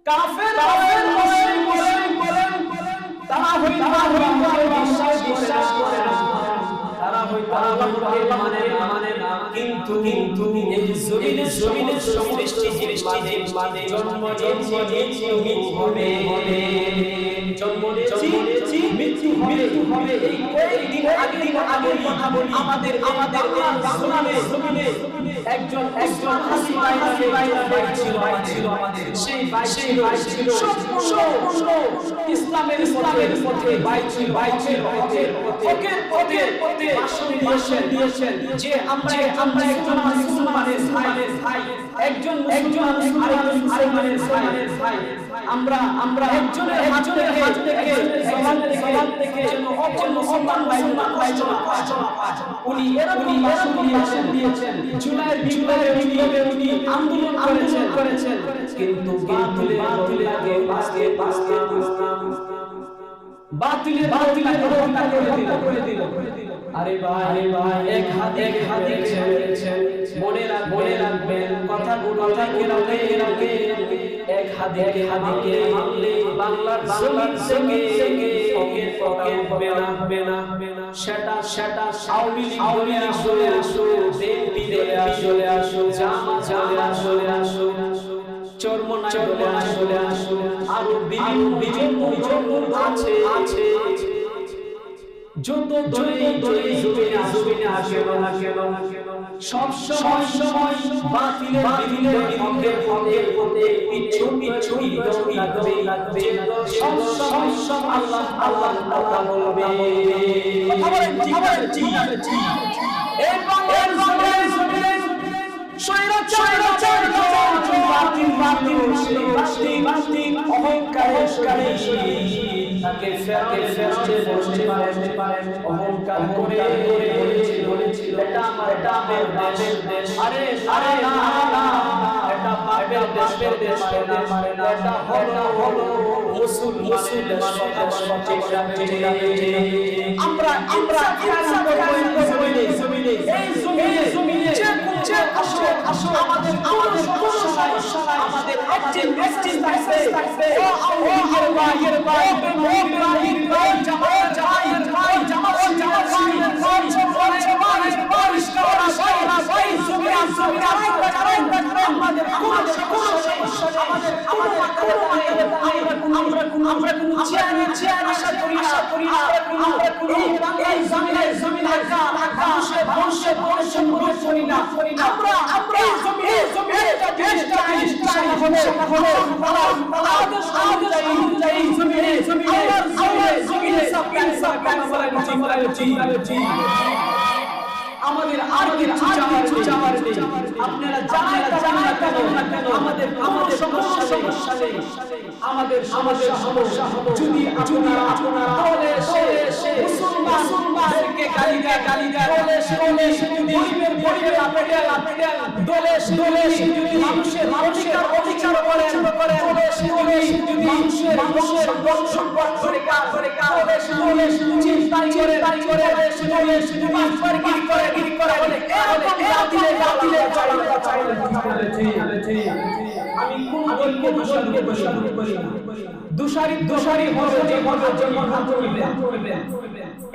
কাফের মুশরিক বলেন তারা হয়তো আল্লাহকে বিশ্বাস করে না, তারা হয়তো আল্লাহকে মানে না, কিন্তু এই জমিনের সমস্ত সৃষ্টি মানে জন্ম হবে, মৃত্যু হবে। এই কয়েকদিন আগে কথা বলি, আমাদের জমিনে একজন হাসি ভাই ছিল আমাদের। সেই ভাই ছিল সম্পূর্ণ ইসলামের পথে ভাই ছিল পথে ভাষণ দিয়েছেন যে আমরা একজন মুসলমানের ভাই, একজন মুসলমানের ভাই, আমরা একজনের হাত থেকে সমান থেকে যেন অপর মুসলমান ভাই যেন কষ্ট না পায়। উনি এরকম ভাষণ দিয়েছেন। জুলাইয়ের বিপ্লবে উনি আন্দোলন করেছেন, কিন্তু বাতিলের আগে বাতিলের করে দিল। আরে ভাই এক হাতে ছেড়েছেন, মনে রাখবেন কথাগুলো এরাকে এক হাতে মানলে বাংলার জমিন থেকে পকেট হবে না। সেটা আওয়ামী লীগ চলে আসো, বিএনপি চলে আসো, জামাত চলে আসো, চরমনাই চলে আসো, আরো বিভিন্ন আছে। যত জোরে জমিনে আসে না কেন, সব সময় বাতিলের পথে পিছু লাগবে। সব আল্লাহ কথা বলবে। কথা বলেন ঠিক আছে। এই বাংলার জমিনে স্বৈরাচার বাতিল অহংকারে তাকে ফেরাতে পারেন। অহংকার করে বলেছিল এটা আমার দেশ। আরে না, এটা বাপের দেশ পারে না, এটা হলো মুসলমানের দেশ। আমরা এই জমিনে যে আসো আমাদের সমস্যা নাই, আমাদের একটি থাকবে। ও আল্লাহর ভাই আমাদের আর কিছু চাওয়ার নেই। আপনারা জানেন কেন আমাদের সমস্যা নেই। আমাদের সমস্যা হলো যদি আপনারা দলে এসে মুসলমানদেরকে গালি দেন, দলে এসে যদি পরিবের দলে এসে যদি মানুষের অধিকার করেন, দলে এসে যদি মানুষের সম্পদ করে দলে এসে চিন্তাই করে দলে এসে যদি মারপিট করে আমি কোন দলকে দোষারোপ করি না। দোষারি হবে যে করবেন।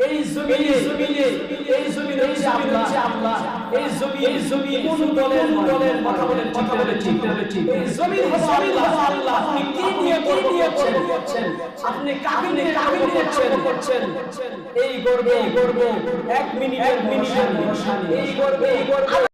এই জমিনে হচ্ছে আল্লাহ। এই জমি কোন দলের কথা বলে ঠিক। এই জমি হচ্ছে আল্লাহ। আপনি কি নিয়ে করছেন? আপনি কাকে নিয়ে করছেন? এই গর্ব 1 মিনিটের ভরসা নেই। এই গর্ব